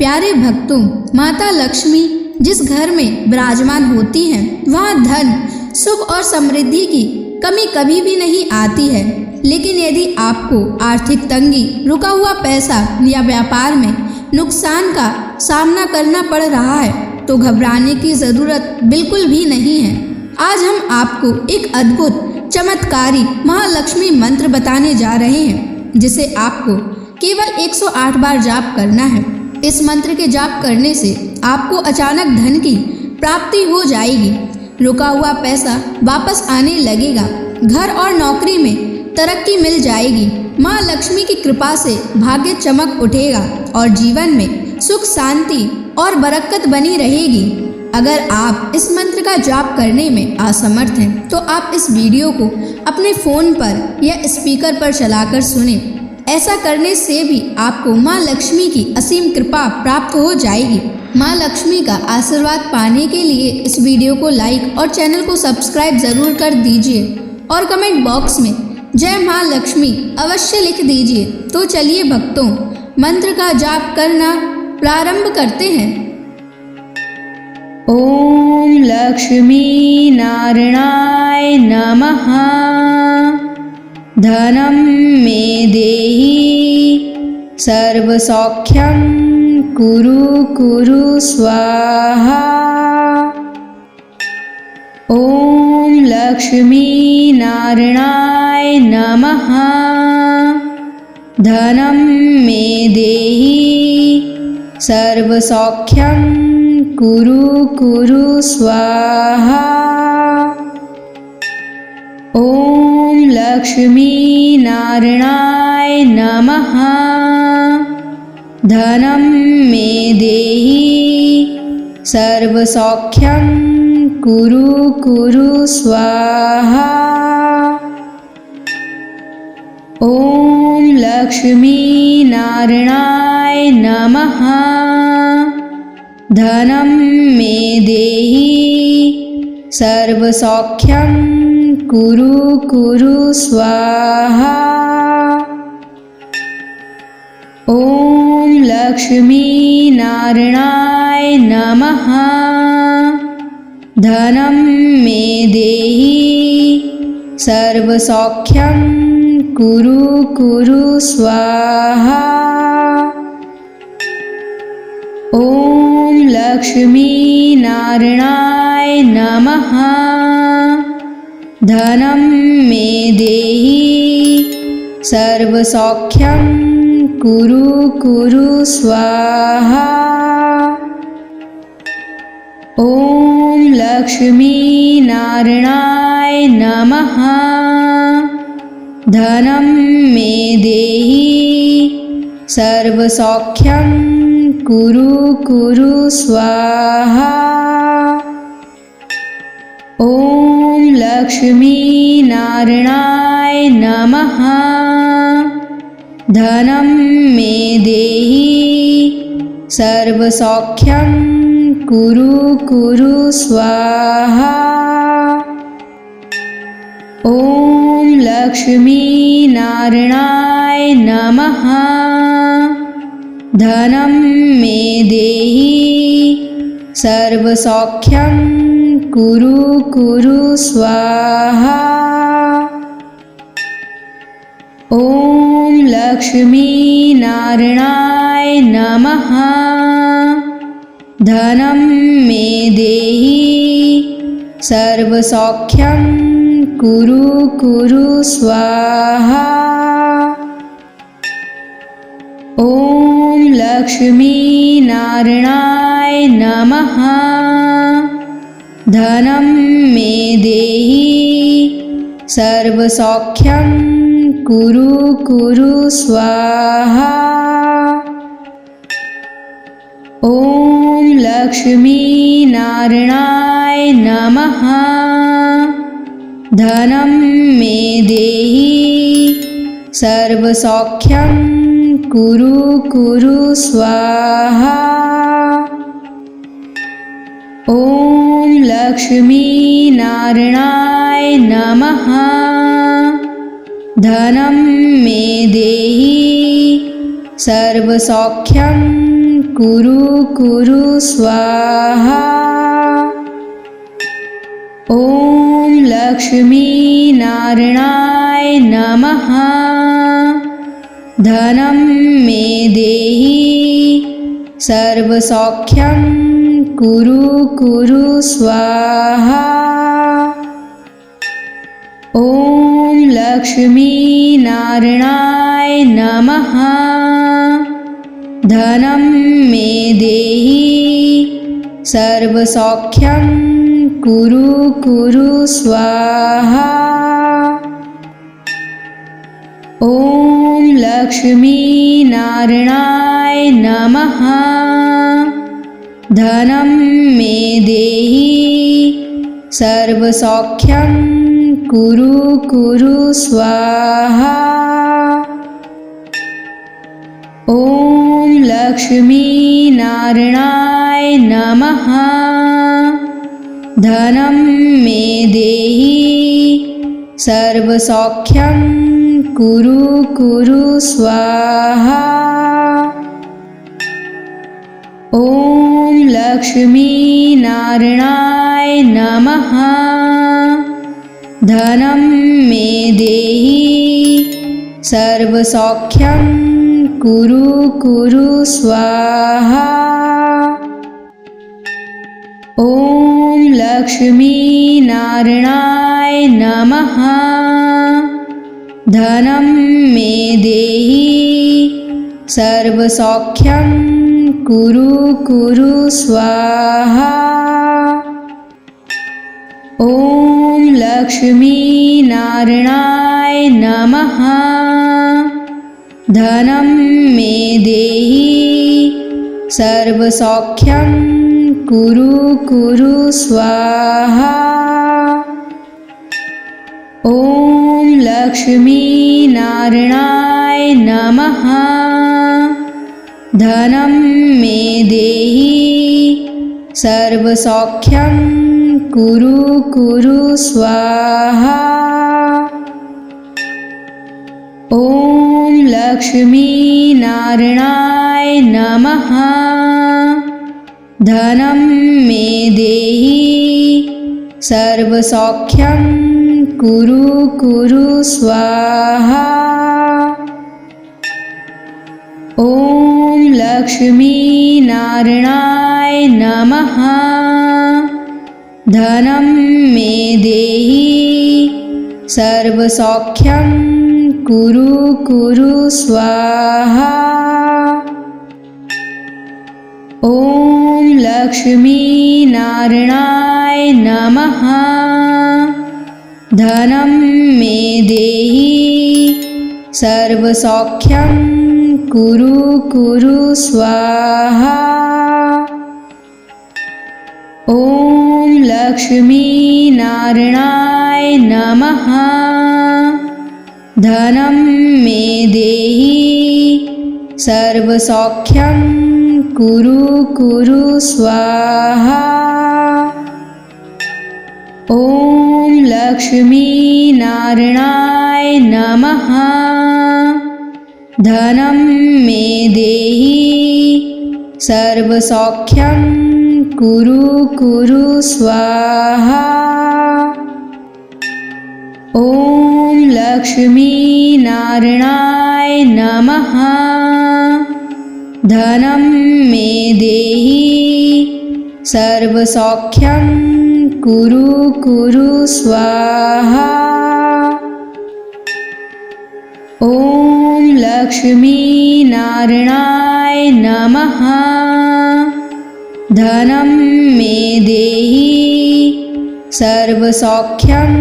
प्यारे भक्तों, माता लक्ष्मी जिस घर में विराजमान होती हैं, वहाँ धन, सुख और समृद्धि की कमी कभी भी नहीं आती है। लेकिन यदि आपको आर्थिक तंगी, रुका हुआ पैसा या व्यापार में नुकसान का सामना करना पड़ रहा है तो घबराने की ज़रूरत बिल्कुल भी नहीं है। आज हम आपको एक अद्भुत चमत्कारी महालक्ष्मी मंत्र बताने जा रहे हैं, जिसे आपको केवल 108 बार जाप करना है। इस मंत्र के जाप करने से आपको अचानक धन की प्राप्ति हो जाएगी, रुका हुआ पैसा वापस आने लगेगा, घर और नौकरी में तरक्की मिल जाएगी, माँ लक्ष्मी की कृपा से भाग्य चमक उठेगा और जीवन में सुख, शांति और बरकत बनी रहेगी। अगर आप इस मंत्र का जाप करने में असमर्थ हैं तो आप इस वीडियो को अपने फ़ोन पर या स्पीकर पर चलाकर सुनें। ऐसा करने से भी आपको माँ लक्ष्मी की असीम कृपा प्राप्त हो जाएगी। माँ लक्ष्मी का आशीर्वाद पाने के लिए इस वीडियो को लाइक और चैनल को सब्सक्राइब ज़रूर कर दीजिए और कमेंट बॉक्स में जय माँ लक्ष्मी अवश्य लिख दीजिए। तो चलिए भक्तों, मंत्र का जाप करना प्रारंभ करते हैं। ओम लक्ष्मी नारायणाय नमः। धनं मे देहि सर्वसौख्यं कुरु कुरु स्वाहा। ओम लक्ष्मी नारायणाय नमः। धनं मे देहि सर्वसौख्यं कुरु कुरु स्वाहा। ओम लक्ष्मी नारायणाय नमः। धनं मे देहि सर्वसौख्यं कुरु कुरु स्वाहा। ओम लक्ष्मी नारायणाय नमः। धनं मे देहि सर्वसौख्यं कुरु कुरु स्वाहा। ओम लक्ष्मी नारायणाय नमः। धनं मे देहि सर्वसौख्यं कुरु कुरु स्वाहा। ओम लक्ष्मी नारायणाय नमः। धनं मे देहि सर्वसौख्यं कुरु कुरु स्वाहा। ओम लक्ष्मी नारायणाय नमः। धनं मे देहि सर्वसौख्यं कुरु कुरु स्वाहा। ओम लक्ष्मी नारायणाय नमः। धनं मे देहि सर्वसौख्यं कुरु कुरु स्वाहा। ओम लक्ष्मी नारायणाय नमः। धनं मे देहि सर्वसौख्यं कुरु कुरु स्वाहा। ओम लक्ष्मी नारायणाय नमः। धनं मे देहि सर्वसौख्यं कुरु कुरु स्वाहा। ओम लक्ष्मी नारायणाय नमः। धनं मे देहि सर्वसौख्यं कुरु कुरु स्वाहा। ओम लक्ष्मी नारायणाय नमः। धनं मे देहि सर्वसौख्यं कुरु कुरु स्वाहा। ओम लक्ष्मी नारायणाय नमः। धनं मे देहि सर्वसौख्यं कुरु कुरु स्वाहा। ॐ लक्ष्मी नारायणाय नमः। धनं मे देहि सर्वसौख्यं कुरु कुरु स्वाहा। ॐ लक्ष्मी नारायणाय नमः। धनं मे देहि सर्वसौख्यं कुरु कुरु स्वाहा। ॐ लक्ष्मी नारायणाय नमः। धनं मे देहि सर्वसौख्यं कुरु कुरु स्वाहा। ॐ लक्ष्मी नारायणाय नमः। धनं मे देहि सर्वसौख्यं कुरु कुरु स्वाहा। ॐ लक्ष्मी नारायणाय नमः। धनं मे देहि सर्वसौख्यं कुरु कुरु स्वाहा। ॐ लक्ष्मी नारायणाय नमः। धनं मे देहि सर्वसौख्यं कुरु कुरु स्वाहा। ॐ लक्ष्मी नारायणाय नमः। धनं मे देहि सर्वसौख्यं कुरु कुरु स्वाहा। ॐ लक्ष्मी नारायणाय नमः। धनं मे देहि सर्वसौख्यं कुरु कुरु स्वाहा। ॐ लक्ष्मी नारायणाय नमः। धनं मे देहि सर्वसौख्यं कुरु कुरु स्वाहा। ॐ लक्ष्मी नारायणाय नमः। धनं मे देहि सर्वसौख्यं कुरु कुरु स्वाहा। ॐ लक्ष्मी नारायणाय नमः। धनं मे देहि सर्वसौख्यं कुरु कुरु स्वाहा। ॐ लक्ष्मी नारायणाय नमः। धनं मे देहि सर्वसौख्यं कुरु कुरु स्वाहा। ॐ लक्ष्मी नारायणाय नमः। धनं मे देहि सर्वसौख्यं कुरु कुरु स्वाहा। ॐ लक्ष्मी नारायणाय नमः। धनं मे देहि सर्वसौख्यं कुरु कुरु स्वाहा। ॐ लक्ष्मी नारायणाय नमः। धनं मे देहि सर्वसौख्यं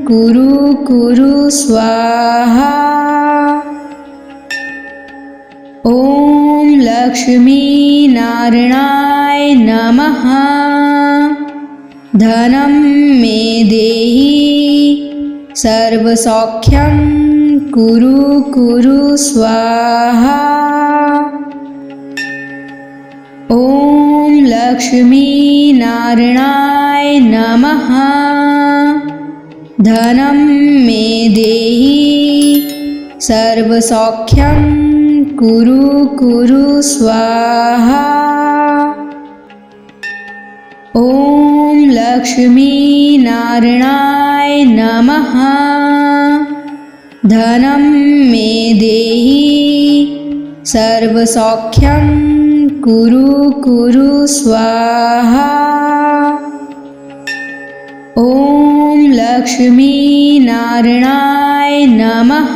कुरु कुरु स्वाहा। ॐ लक्ष्मी नारायणाय नमः। धनं मे देहि सर्वसौख्यं कुरु कुरु स्वाहा। ॐ लक्ष्मी नारायणाय नमः। धनं मे देहि सर्वसौख्यं कुरु कुरु स्वाहा। ॐ लक्ष्मीनारायणाय नमः। धनं मे देहि सर्वसौख्यं कुरु कुरु स्वाहा। ॐ लक्ष्मीनारायणाय नमः।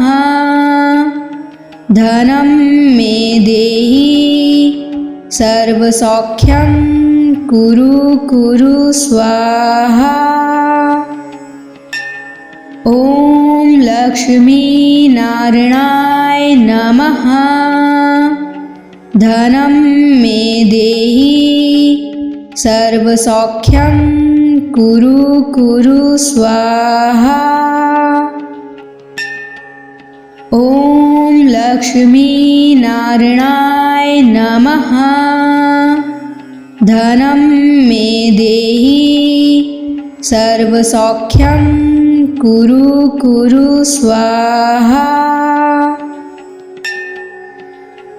धनं मे देहि सर्वसौख्यं कुरु कुरु स्वाहा। ॐ लक्ष्मीनारायणाय नमः। धनं मे देहि सर्वसौख्यं कुरु कुरु स्वाहा। ॐ लक्ष्मीनारायणाय नमः। धनं मे देहि सर्वसौख्यं कुरु कुरु स्वाहा।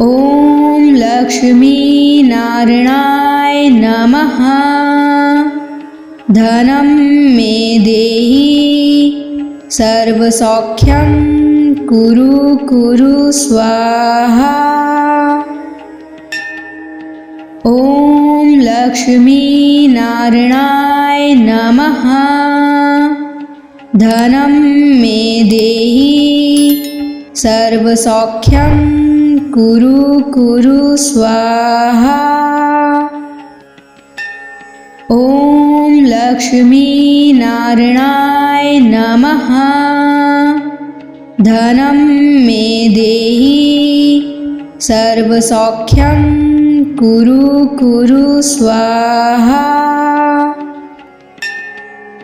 ॐ लक्ष्मीनारायणाय नमः। धनं मे देहि सर्वसौख्यं कुरु कुरु स्वाहा। ॐ लक्ष्मीनारायणाय नमः। धनं मे देहि सर्वसौख्यं कुरु कुरु स्वाहा। ॐ लक्ष्मीनारायणाय नमः। धनं मे देहि सर्वसौख्यं कुरु कुरु स्वाहा।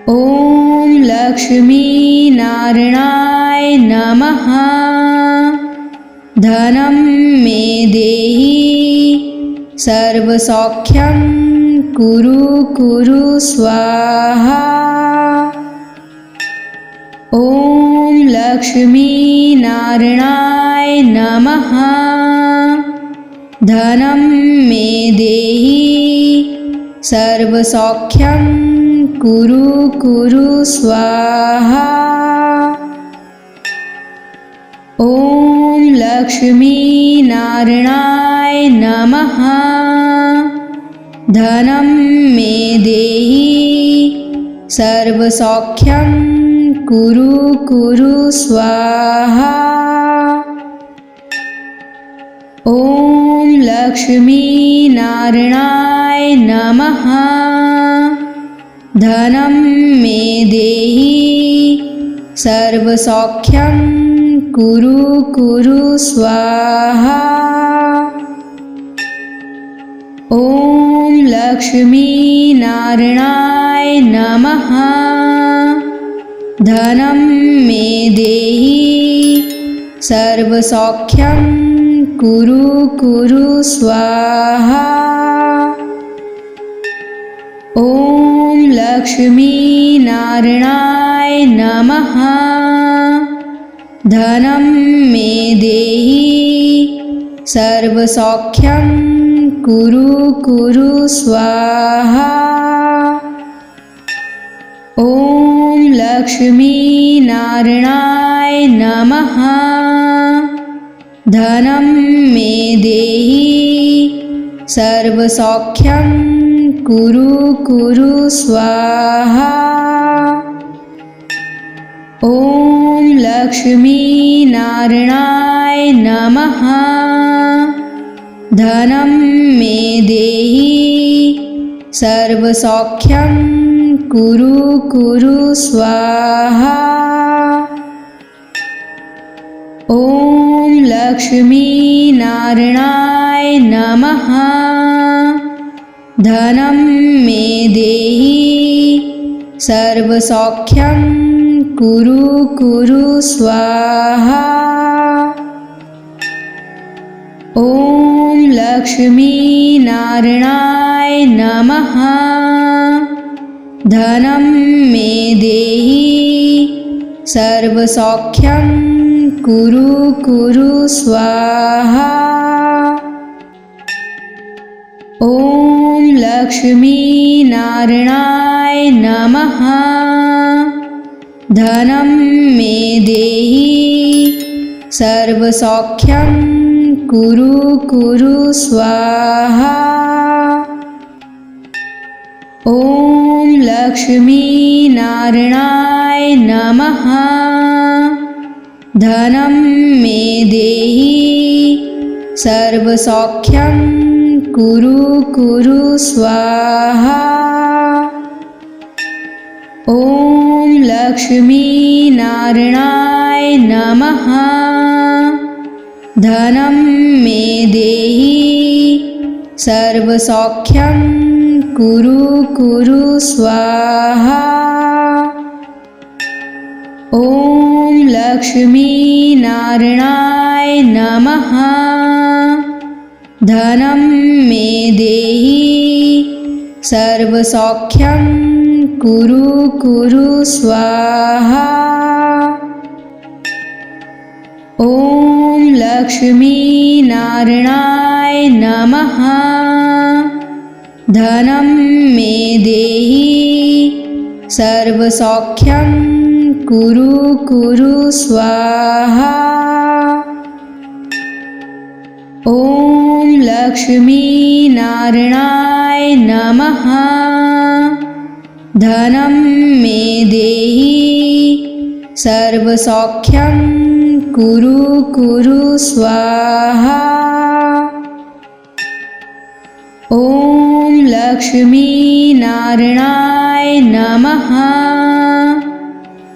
ॐ लक्ष्मीनारायणाय नमः। धनं मे देहि सर्वसौख्यं कुरु कुरु स्वाहा। ॐ लक्ष्मीनारायणाय नमः। धनं मे देहि सर्वसौख्यं कुरु कुरु स्वाहा। ॐ लक्ष्मीनारायणाय नमः। धनं मे देहि सर्वसौख्यं कुरु कुरु स्वाहा। ॐ लक्ष्मीनारायणाय नमः। धनं मे देहि सर्वसौख्यं कुरु कुरु स्वाहा। ॐ लक्ष्मीनारायणाय नमः। धनं मे देहि सर्वसौख्यं कुरु कुरु स्वाहा। ॐ लक्ष्मीनारायणाय नमः। धनं मे देहि सर्वसौख्यं कुरु कुरु स्वाहा। ॐ लक्ष्मीनारायणाय नमः। धनं मे देहि सर्वसौख्यं कुरु कुरु स्वाहा। ॐ लक्ष्मीनारायणाय नमः। धनं मे देहि सर्वसौख्यं कुरु कुरु स्वाहा। ॐ लक्ष्मीनारायणाय नमः। धनं मे देहि सर्वसौख्यं कुरु कुरु स्वाहा। ॐ लक्ष्मीनारायणाय नमः। धनं मे देहि सर्वसौख्यं कुरु कुरु स्वाहा। ॐ लक्ष्मी नारायणाय नमः। धनं मे देहि सर्वसौख्यं कुरु कुरु स्वाहा। ॐ लक्ष्मी नारायणाय नमः। धनं मे देहि सर्वसौख्यं कुरु कुरु स्वाहा। ॐ लक्ष्मी नारायणाय नमः। धनं मे देहि सर्वसौख्यं कुरु कुरु स्वाहा। ॐ लक्ष्मी नारायणाय नमः। धनं मे देहि सर्वसौख्यं कुरु कुरु स्वाहा। ॐ लक्ष्मी नारायणाय नमः। धनं मे देहि सर्वसौख्यं कुरु कुरु स्वाहा। ॐ लक्ष्मी नारायणाय नमः। धनं मे देहि सर्वसौख्यं कुरु कुरु स्वाहा। ॐ लक्ष्मी नारायणाय नमः।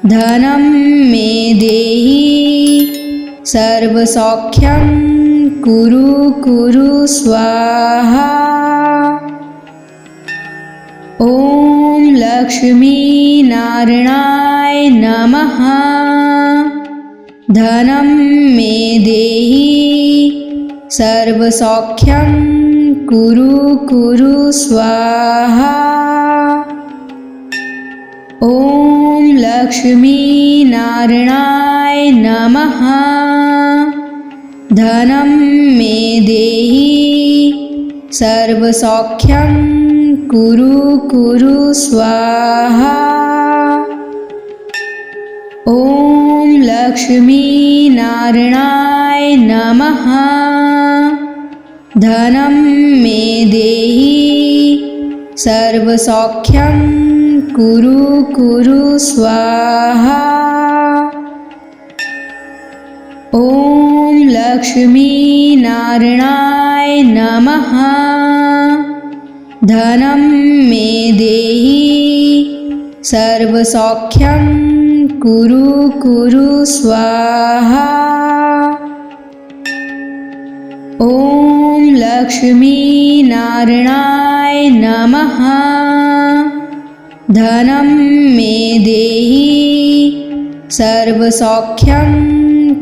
धनं मे देहि सर्वसौख्यं कुरु कुरु स्वाहा। ॐ लक्ष्मी नारायणाय नमः। धनं मे देहि सर्वसौख्यं कुरु कुरु स्वाहा। ॐ लक्ष्मी नारायणाय नमः। धनं मे देहि सर्वसौख्यं कुरु कुरु स्वाहा। ॐ लक्ष्मी नारायणाय नमः। धनं मे देहि सर्वसौख्यं कुरु कुरु स्वाहा। ॐ लक्ष्मी नारायणाय नमः। धनं मे देहि सर्वसौख्यं कुरु कुरु स्वाहा। ॐ लक्ष्मी नारायणाय नमः। धनं मे देहि सर्वसौख्यं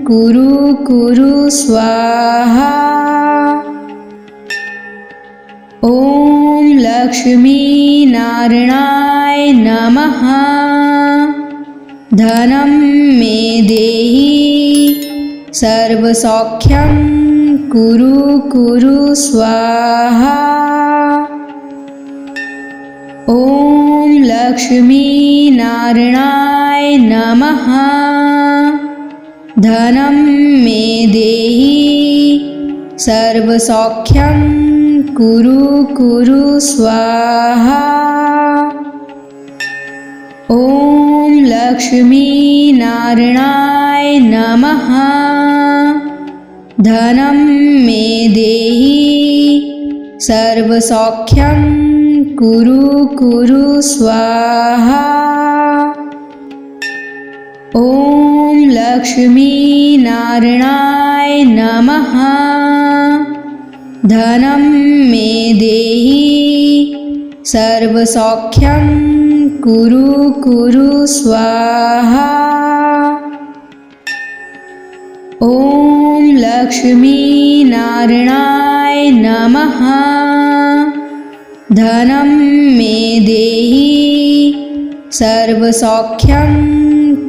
कुरु कुरु स्वाहा। ॐ लक्ष्मी नारायणाय नमः। धनं मे देहि सर्वसौख्यं कुरु कुरु स्वाहा। ॐ लक्ष्मी नारायणाय नमः। धनं मे देहि सर्वसौख्यं कुरु कुरु स्वाहा। ॐ लक्ष्मी नारायणाय नमः। धनं मे देहि सर्वसौख्यं कुरु कुरु स्वाहा। ॐ लक्ष्मी नारायणाय नमः। धनं मे देहि सर्वसौख्यं कुरु कुरु स्वाहा। ॐ लक्ष्मी नारायणाय नमः। धनं मे देहि सर्वसौख्यं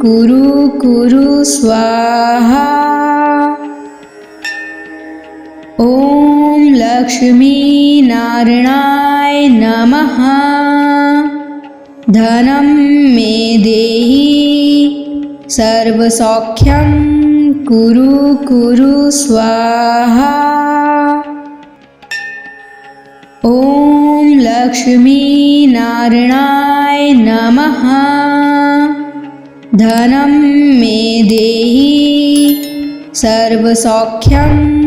कुरु कुरु स्वाहा। लक्ष्मीनारायणाय नमः। धनं मे देहि सर्वसौख्यं कुरु कुरु स्वाहा। ॐ लक्ष्मीनारायणाय नमः। धनं मे देहि सर्वसौख्यं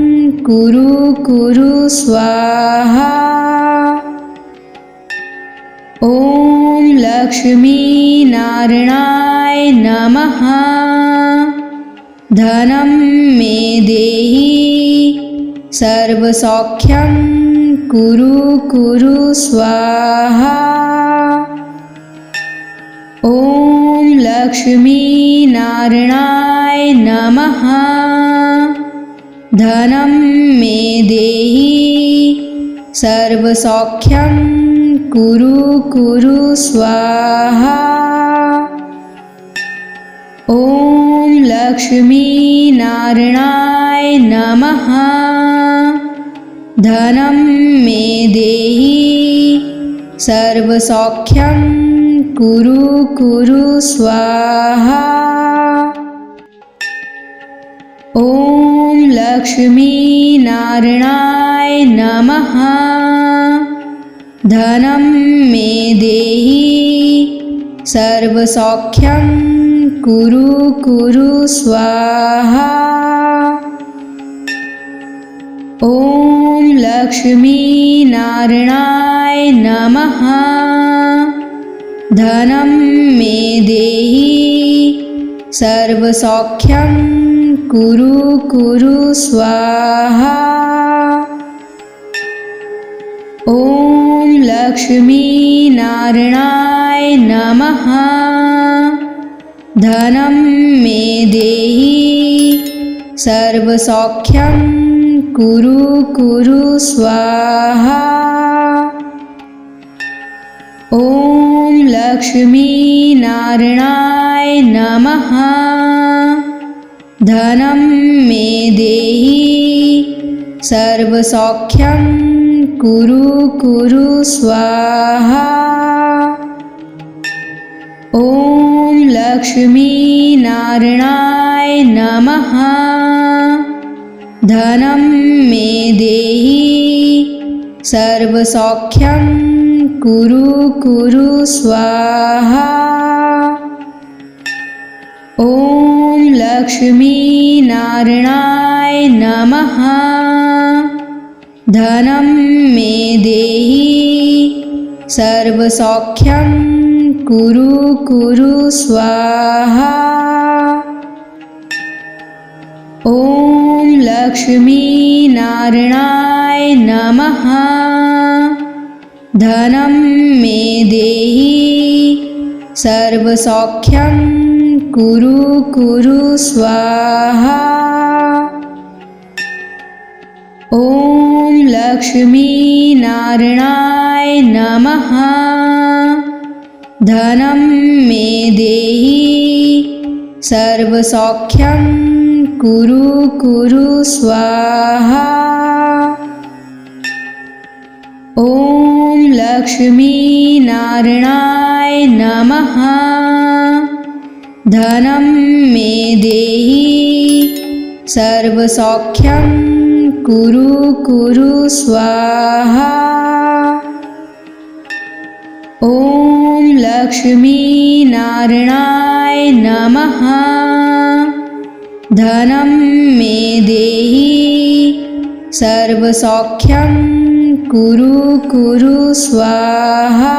कुरु कुरु स्वाहा। ॐ लक्ष्मीनारायणाय नमः। धनं मे देहि सर्वसौख्यं कुरु कुरु स्वाहा। ॐ लक्ष्मीनारायणाय नमः। धनं मे देहि सर्वसौख्यं कुरु कुरु स्वाहा। ॐ लक्ष्मीनारायणाय नमः। धनं मे देहि सर्वसौख्यं कुरु कुरु स्वाहा। ॐ लक्ष्मीनारायणाय नमः। धनं मे देहि सर्वसौख्यं कुरु कुरु स्वाहा। ॐ लक्ष्मीनारायणाय नमः। धनं मे देहि सर्वसौख्यं कुरु कुरु स्वाहा। ॐ लक्ष्मीनारायणाय नमः। धनं मे देहि सर्वसौख्यं कुरु कुरु स्वाहा। ॐ लक्ष्मीनारायणाय नमः। धनं मे देहि सर्वसौख्यं कुरु कुरु स्वाहा। ॐ लक्ष्मीनारायणाय नमः। धनं मे देहि सर्वसौख्यं कुरु कुरु स्वाहा। ॐ लक्ष्मीनारायणाय नमः। धनं मे देहि सर्वसौख्यं कुरु कुरु स्वाहा। ॐ लक्ष्मीनारायणाय नमः। धनं मे देहि सर्वसौख्यं कुरु कुरु स्वाहा। ॐ लक्ष्मीनारायणाय नमः। धनं मे देहि सर्वसौख्यं कुरु कुरु स्वाहा। ॐ लक्ष्मीनारायणाय नमः। धनं मे देहि सर्वसौख्यं कुरु कुरु स्वाहा। ॐ लक्ष्मीनारायणाय नमः। धनं मे देहि सर्वसौख्यं कुरु कुरु स्वाहा।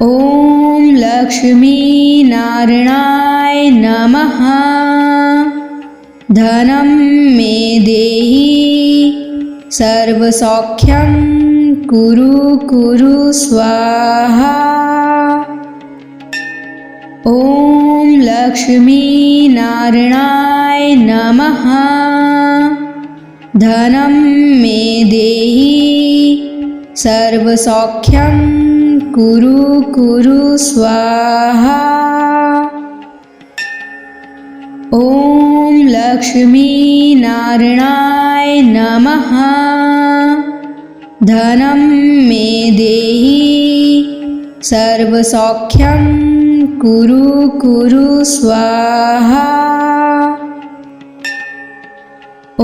ॐ लक्ष्मीनारायणाय नमः। धनं मे देहि सर्वसौख्यं कुरु कुरु स्वाहा। ॐ लक्ष्मीनारायणाय नमः। धनं मे देहि सर्वसौख्यं कुरु कुरु स्वाहा। ॐ लक्ष्मीनारायणाय नमः। धनं मे देहि सर्वसौख्यं कुरु कुरु स्वाहा। ॐ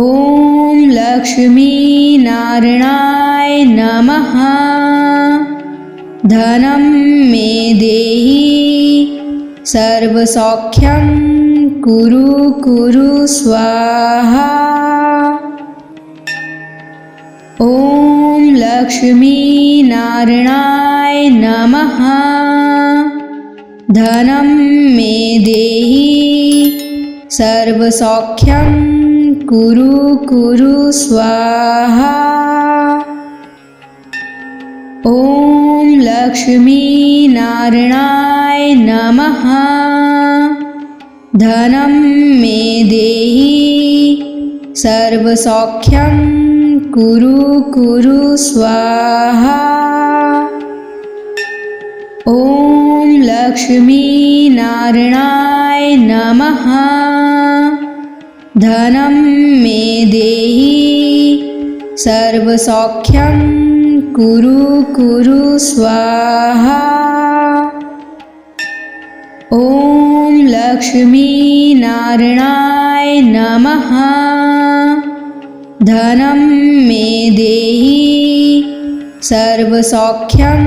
लक्ष्मीनारायणाय नमः। धनं मे देहि सर्वसौख्यं कुरु कुरु स्वाहा। ॐ लक्ष्मीनारायणाय नमः। धनं मे देहि सर्वसौख्यं कुरु कुरु स्वाहा। ॐ लक्ष्मीनारायणाय नमः। धनं मे देहि सर्वसौख्यं कुरु कुरु स्वाहा। ॐ लक्ष्मीनारायणाय नमः। धनं मे देहि सर्वसौख्यं कुरु कुरु स्वाहा। ॐ लक्ष्मीनारायणाय नमः। धनं मे देहि सर्वसौख्यं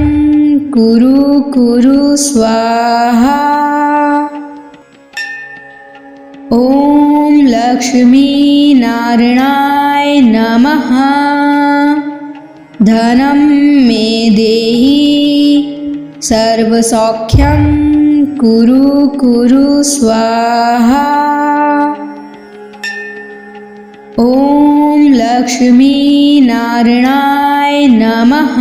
कुरु कुरु स्वाहा। ॐ लक्ष्मीनारायणाय नमः। धनं मे देहि सर्वसौख्यं कुरु कुरु स्वाहा। ॐ लक्ष्मीनारायणाय नमः।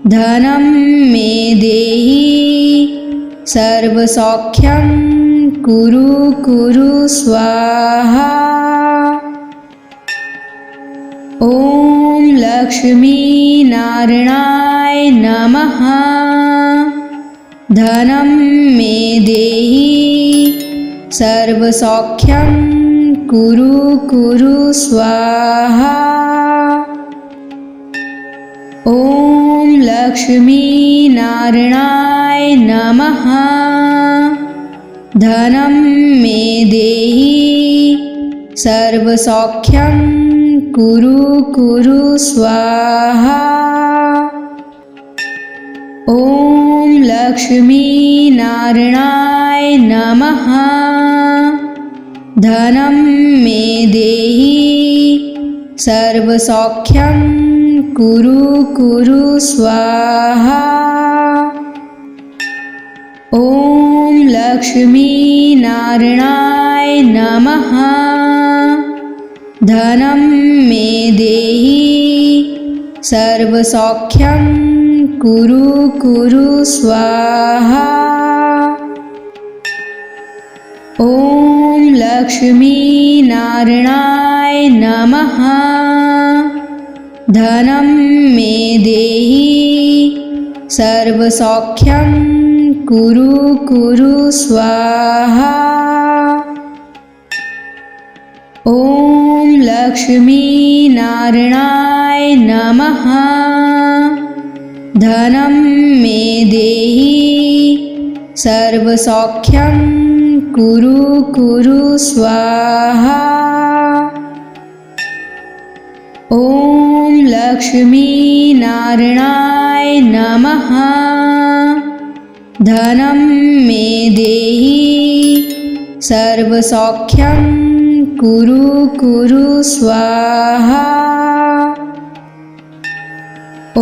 धनं मे देहि सर्वसौख्यं कुरु कुरु स्वाहा। ॐ लक्ष्मीनारायणाय नमः। धनं मे देहि सर्वसौख्यं कुरु कुरु स्वाहा। ॐ लक्ष्मीनारायणाय नमः। धनं मे देहि सर्वसौख्यं कुरु कुरु स्वाहा। ॐ लक्ष्मीनारायणाय नमः। धनं मे देहि सर्वसौख्यं कुरु कुरु स्वाहा। ॐ लक्ष्मीनारायणाय नमः। धनं मे देहि सर्वसौख्यं कुरु कुरु स्वाहा। ॐ लक्ष्मीनारायणाय नमः। धनं मे देहि सर्वसौख्यं कुरु कुरु स्वाहा। ॐ लक्ष्मीनारायणाय नमः। धनं मे देहि सर्वसौख्यं कुरु कुरु स्वाहा। ॐ लक्ष्मीनारायणाय नमः। धनं मे देहि सर्वसौख्यं कुरु कुरु स्वाहा। ॐ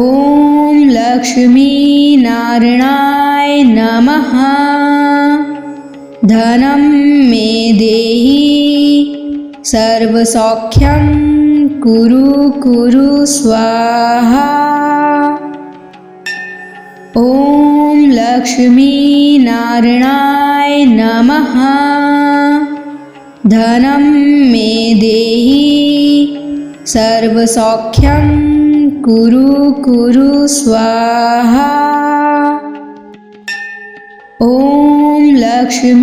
लक्ष्मीनारायणाय नमः। धनं मे देहि सर्वसौख्यं कुरु कुरु स्वाहा। ॐ लक्ष्मीनारायणाय नमः। धनं मे देहि सर्वसौख्यं कुरु कुरु स्वाहा। ॐ लक्ष्मीनारायणाय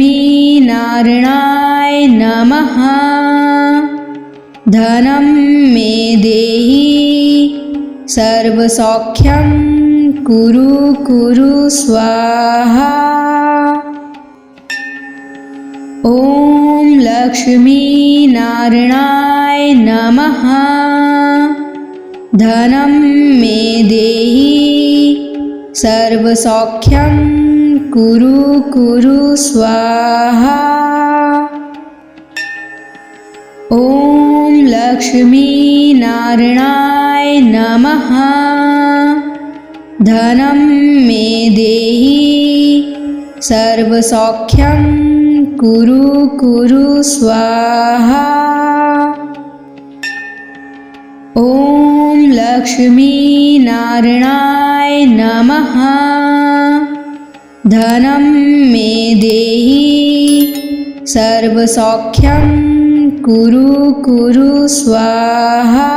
नमः। धनं मे देहि सर्वसौख्यं कुरु कुरु स्वाहा। ॐ लक्ष्मीनारायणाय नमः। धनं मे देहि सर्वसौख्यं कुरु कुरु स्वाहा। ॐ लक्ष्मीनारायणाय नमः। धनं मे देहि सर्वसौख्यं कुरु कुरु स्वाहा। ॐ लक्ष्मीनारायणाय नमः। धनं मे देहि सर्वसौख्यं कुरु कुरु स्वाहा।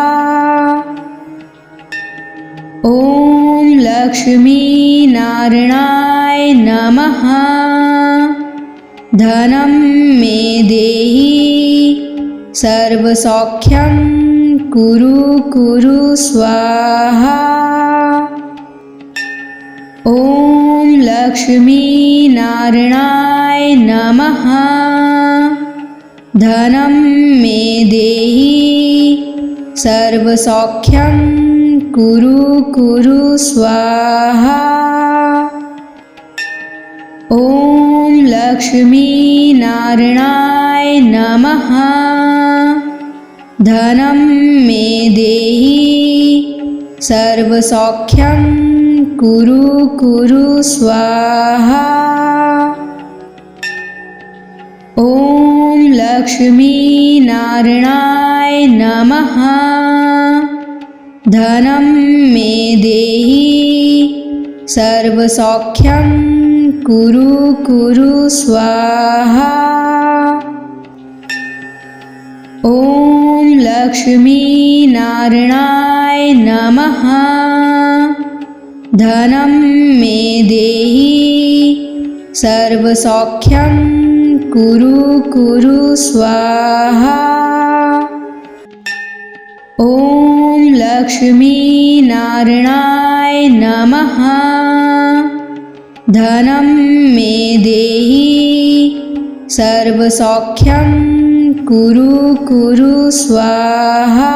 ॐ लक्ष्मीनारायणाय नमः। धनं मे देहि सर्वसौख्यं कुरु कुरु स्वाहा। ॐ लक्ष्मीनारायणाय नमः। धनं मे देहि सर्वसौख्यं कुरु कुरु स्वाहा। ॐ लक्ष्मीनारायणाय नमः। धनं मे देहि सर्वसौख्यं कुरु कुरु स्वाहा। ॐ लक्ष्मीनारायणाय नमः। धनं मे देहि सर्वसौख्यं कुरु कुरु स्वाहा। ॐ लक्ष्मीनारायणाय नमः। धनं मे देहि सर्वसौख्यं कुरु कुरु स्वाहा। ॐ लक्ष्मीनारायणाय नमः। धनं मे देहि सर्वसौख्यं कुरु कुरु स्वाहा।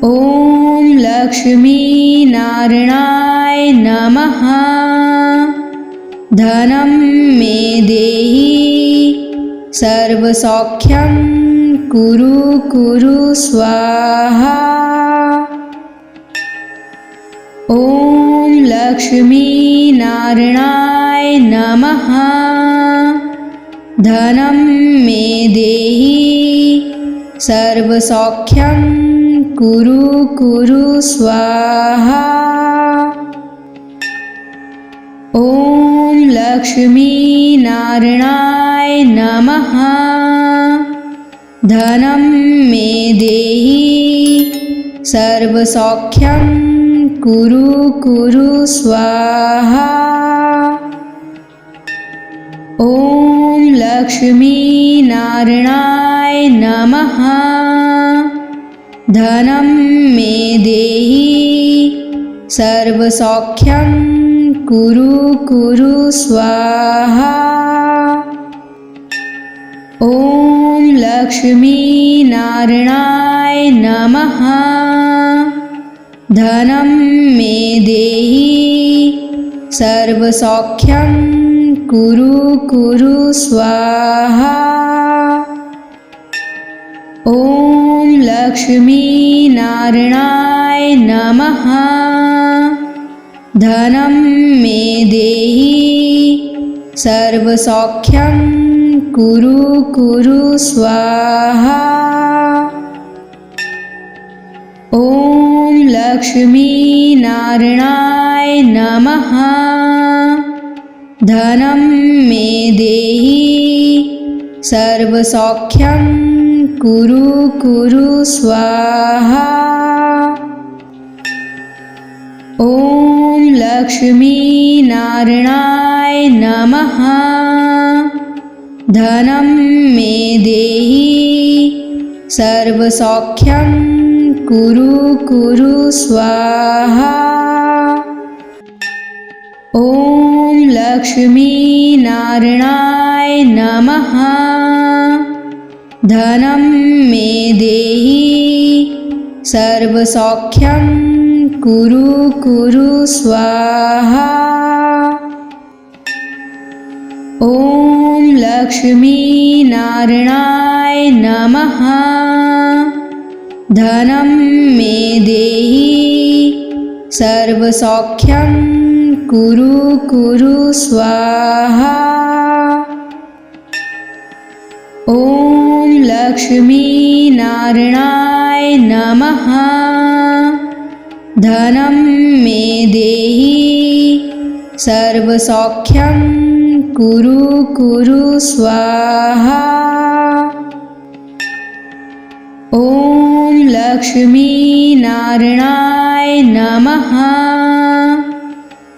ॐ लक्ष्मीनारायणाय नमः। धनं मे देहि सर्वसौख्यं कुरु कुरु स्वाहा। ॐ लक्ष्मीनारायणाय नमः। धनं मे देहि सर्वसौख्यं कुरु कुरु स्वाहा। ॐ लक्ष्मीनारायणाय नमः। धनं मे देहि सर्वसौख्यं कुरु कुरु स्वाहा। ॐ लक्ष्मीनारायणाय नमः। धनं मे देहि सर्वसौख्यं कुरु कुरु स्वाहा। ॐ लक्ष्मीनारायणाय नमः। धनं मे देहि सर्वसौख्यं कुरु कुरु स्वाहा। ॐ लक्ष्मीनारायणाय नमः। धनं मे देहि सर्वसौख्यं कुरु कुरु स्वाहा। ॐ लक्ष्मीनारायणाय नमः। धनं मे देहि सर्वसौख्यं कुरु कुरु स्वाहा। ॐ लक्ष्मीनारायणाय नमः। धनं मे देहि सर्वसौख्यं कुरु कुरु स्वाहा। ॐ लक्ष्मीनारायणाय नमः। धनं मे देहि सर्वसौख्यं कुरु कुरु स्वाहा। ॐ लक्ष्मीनारायणाय नमः। धनं मे देहि सर्वसौख्यं कुरु कुरु स्वाहा। ॐ लक्ष्मीनारायणाय नमः। धनं मे देहि सर्वसौख्यं कुरु कुरु स्वाहा। ॐ लक्ष्मीनारायणाय नमः।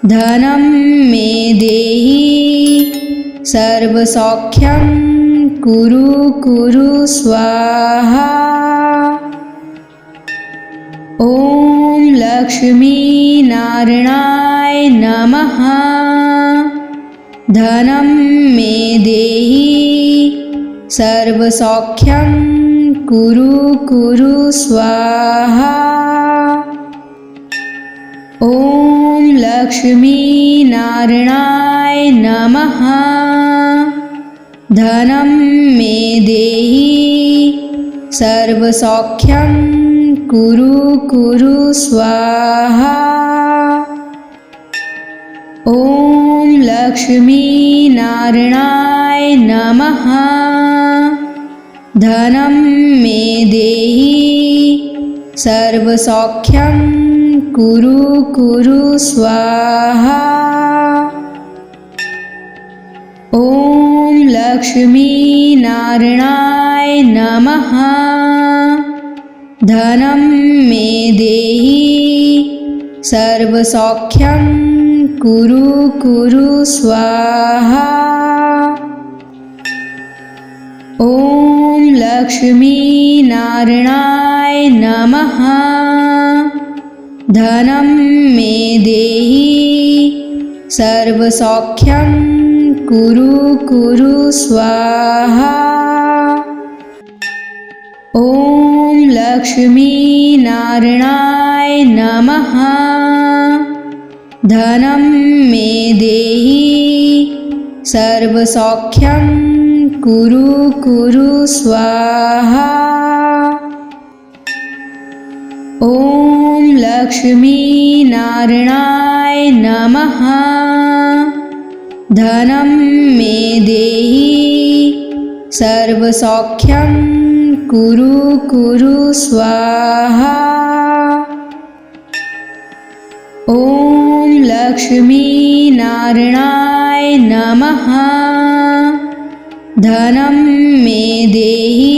धनं मे देहि सर्वसौख्यं कुरु कुरु स्वाहा। ॐ लक्ष्मीनारायणाय नमः। धनं मे देहि सर्वसौख्यं कुरु कुरु स्वाहा। ॐ लक्ष्मीनारायणाय नमः। धनं मे देहि सर्वसौख्यं कुरु कुरु स्वाहा। ॐ लक्ष्मीनारायणाय नमः। धनं मे देहि सर्वसौख्यं कुरु कुरु स्वाहा। ॐ लक्ष्मीनारायणाय नमः। धनं मे देहि सर्वसौख्यं कुरु कुरु स्वाहा। ॐ लक्ष्मीनारायणाय नमः। धनं मे देहि सर्वसौख्यं कुरु कुरु स्वाहा। ॐ लक्ष्मीनारायणाय नमः। धनं मे देहि सर्वसौख्यं कुरु कुरु स्वाहा। ॐ लक्ष्मीनारायणाय नमः। धनं मे देहि सर्वसौख्यं कुरु कुरु स्वाहा। ॐ लक्ष्मीनारायणाय नमः। धनं मे देहि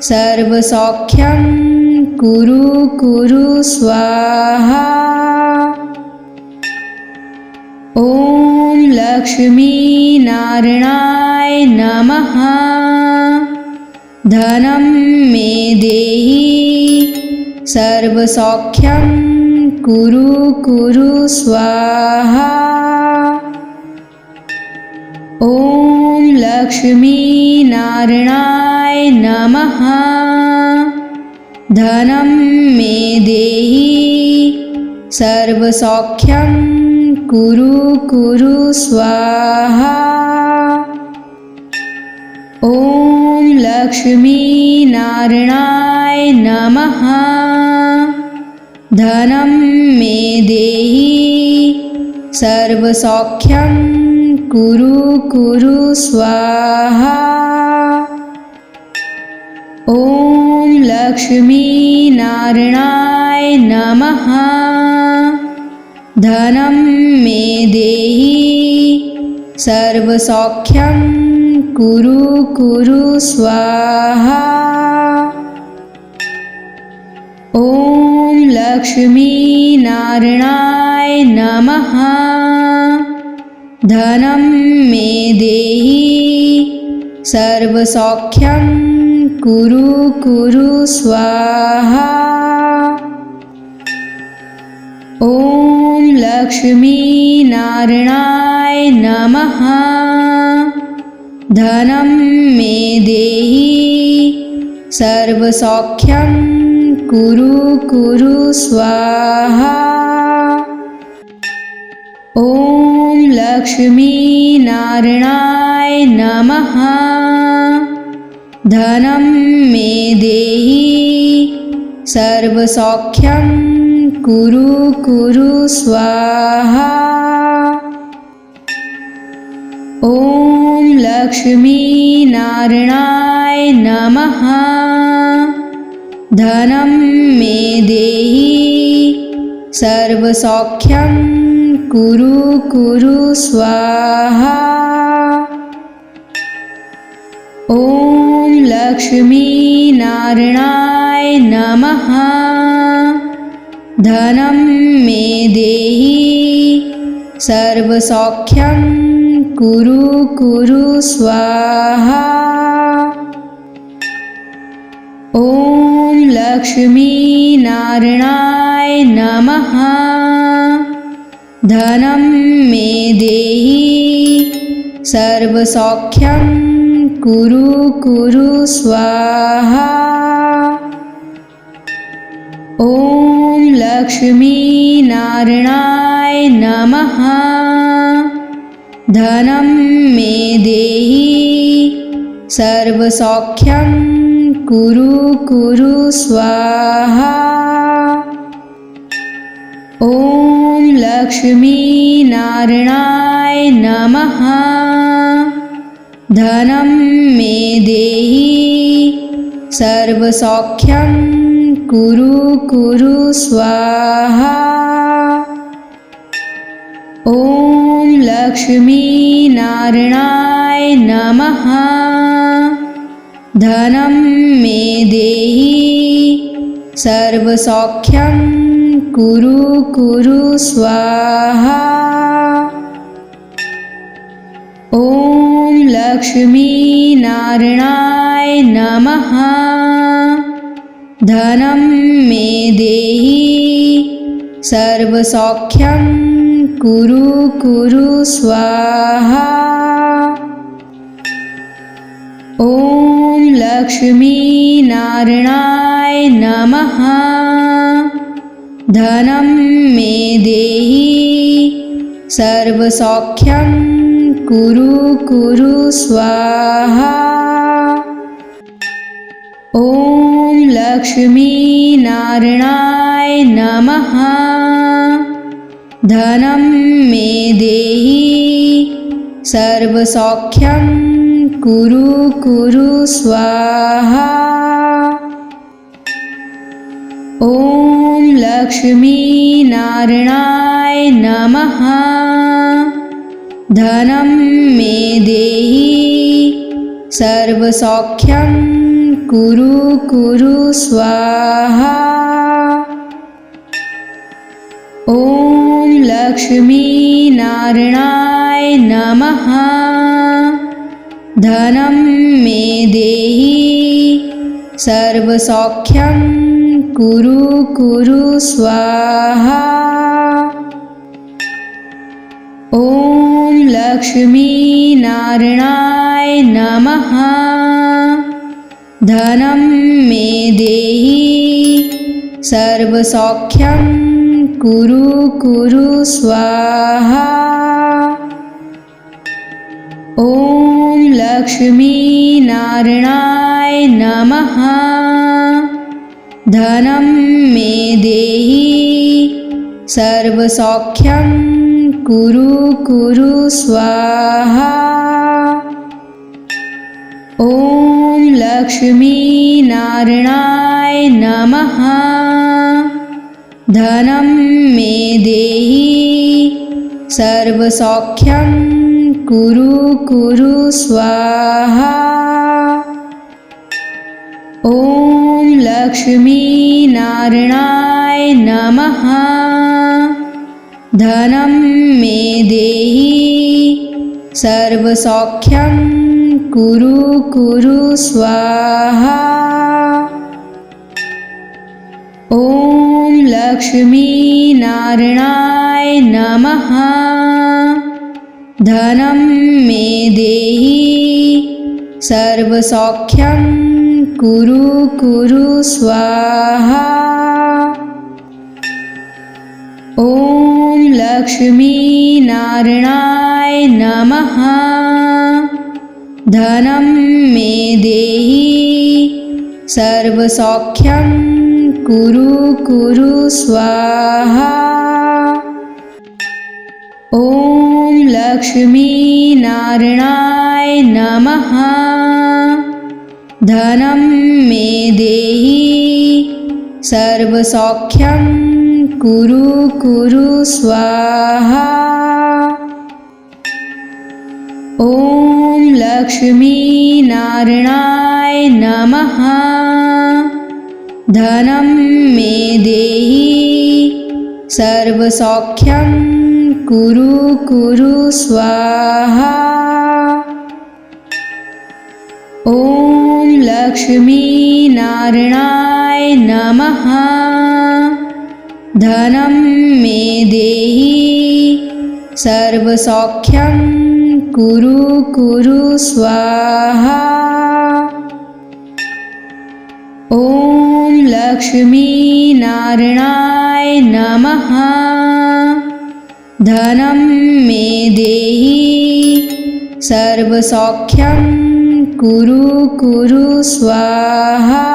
सर्वसौख्यं कुरु कुरु स्वाहा। ॐ लक्ष्मीनारायणाय नमः। धनं मे देहि सर्वसौख्यं कुरु कुरु स्वाहा। ॐ लक्ष्मीनारायणाय नमः। धनं मे देहि सर्वसौख्यं कुरु कुरु स्वाहा। ॐ लक्ष्मीनारायणाय नमः। धनं मे देहि सर्वसौख्यं कुरु कुरु स्वाहा। ॐ लक्ष्मीनारायणाय नमः। धनं मे देहि सर्वसौख्यं कुरु कुरु स्वाहा। ॐ लक्ष्मीनारायणाय नमः। धनं मे देहि सर्वसौख्यं कुरु कुरु स्वाहा। ॐ लक्ष्मीनारायणाय नमः। धनं मे देहि सर्वसौख्यं कुरु कुरु स्वाहा। ॐ लक्ष्मीनारायणाय नमः। धनं मे देहि सर्वसौख्यं कुरु कुरु स्वाहा। ॐ लक्ष्मीनारायणाय नमः। धनं मे देहि सर्वसौख्यं कुरु कुरु स्वाहा। ॐ लक्ष्मीनारायणाय नमः। धनं मे देहि सर्वसौख्यं कुरु कुरु स्वाहा। ॐ लक्ष्मीनारायणाय नमः। धनं मे देहि सर्वसौख्यं कुरु कुरु स्वाहा। ॐ लक्ष्मीनारायणाय नमः। धनं मे देहि सर्वसौख्यं कुरु कुरु स्वाहा। ॐ लक्ष्मीनारायणाय नमः। धनं मे देहि सर्वसौख्यं कुरु कुरु स्वाहा। ॐ लक्ष्मीनारायणाय नमः। धनं मे देहि सर्वसौख्यं कुरु कुरु स्वाहा। ॐ लक्ष्मीनारायणाय नमः। धनं मे देहि सर्वसौख्यं कुरु कुरु स्वाहा। ॐ लक्ष्मीनारायणाय नमः। धनं मे देहि सर्वसौख्यं कुरु कुरु स्वाहा। ॐ लक्ष्मीनारायणाय नमः। धनं मे देहि सर्वसौख्यं कुरु कुरु स्वाहा। ॐ लक्ष्मीनारायणाय नमः। धनं मे देहि सर्वसौख्यं कुरु कुरु स्वाहा। ॐ लक्ष्मीनारायणाय नमः। धनं मे देहि सर्वसौख्यं कुरु कुरु स्वाहा। ॐ लक्ष्मीनारायणाय नमः। धनं मे देहि सर्वसौख्यं कुरु कुरु स्वाहा। ॐ लक्ष्मीनारायणाय नमः। धनं मे देहि सर्वसौख्यं कुरु कुरु स्वाहा। ॐ लक्ष्मीनारायणाय नमः। धनं मे देहि सर्वसौख्यं कुरु कुरु स्वाहा। ॐ लक्ष्मीनारायणाय नमः। धनं मे देहि सर्वसौख्यं कुरु कुरु स्वाहा। ॐ लक्ष्मीनारायणाय नमः। धनं मे देहि सर्वसौख्यं कुरु कुरु स्वाहा। ॐ लक्ष्मीनारायणाय नमः। धनं मे देहि सर्वसौख्यं कुरु कुरु स्वाहा। ॐ लक्ष्मीनारायणाय नमः। धनं मे देहि सर्वसौख्यं कुरु कुरु स्वाहा। ॐ लक्ष्मीनारायणाय नमः। धनं मे देहि सर्वसौख्यं कुरु कुरु स्वाहा। ॐ लक्ष्मीनारायणाय नमः। धनं मे देहि सर्वसौख्यं कुरु कुरु स्वाहा। ॐ लक्ष्मीनारायणाय नमः। धनं मे देहि सर्वसौख्यं कुरु कुरु स्वाहा।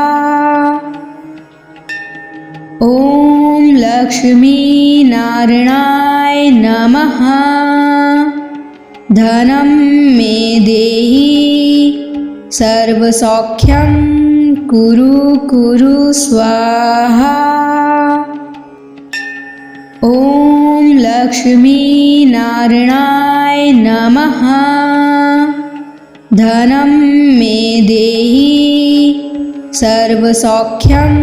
ॐ लक्ष्मीनारायणाय नमः। धनं मे देहि सर्वसौख्यं कुरु कुरु स्वाहा। ॐ लक्ष्मीनारायणाय नमः। धनं मे देहि सर्वसौख्यं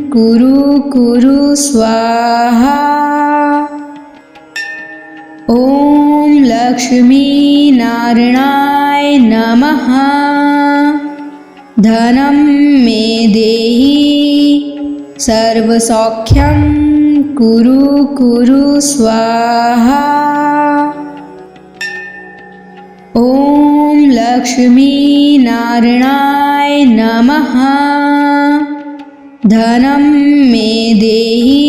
कुरु कुरु स्वाहा। ॐ लक्ष्मीनारायणाय नमः। धनं मे देहि सर्वसौख्यं कुरु कुरु स्वाहा। ॐ लक्ष्मीनारायणाय नमः। धनं मे देहि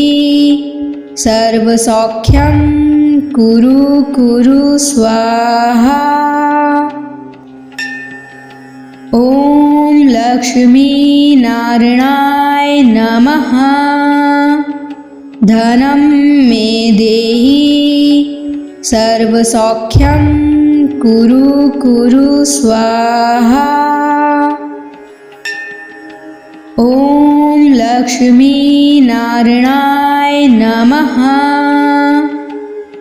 सर्वसौख्यं कुरु कुरु स्वाहा। ॐ लक्ष्मीनारायणाय नमः। धनं मे देहि सर्वसौख्यं कुरु कुरु स्वाहा। ॐ लक्ष्मीनारायणाय नमः।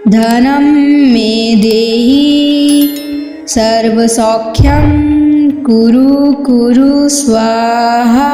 धनं मे देहि सर्वसौख्यं कुरु कुरु स्वाहा।